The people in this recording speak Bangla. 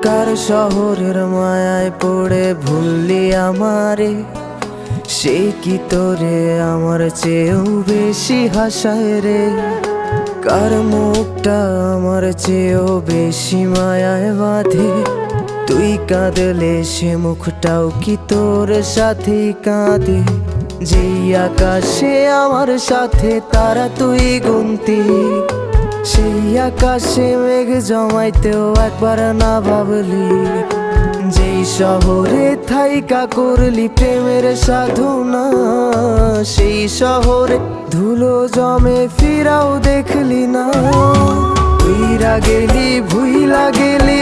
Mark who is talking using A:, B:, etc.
A: কার শহরের মায়ায় পড়ে ভুললি আমারে, সে কি তোরে আমার চেয়েও বেশি হাসায় রে। কার মুখটা আমার চেয়েও বেশি মায়ায় বাঁধে, তুই কাঁদলে সে মুখটাও কি তোর সাথে কাঁদে। যেই আকাশে আমার সাথে তারা তুই গুনতি, সেই আকাশে মেঘ জমাইতেও একবার না ভাবলি। যেই শহরে থাইকা করলি প্রেমের সাধনা, সেই শহরে ধুলো জমে ফিরাও দেখলি না। ভুইলা গেলি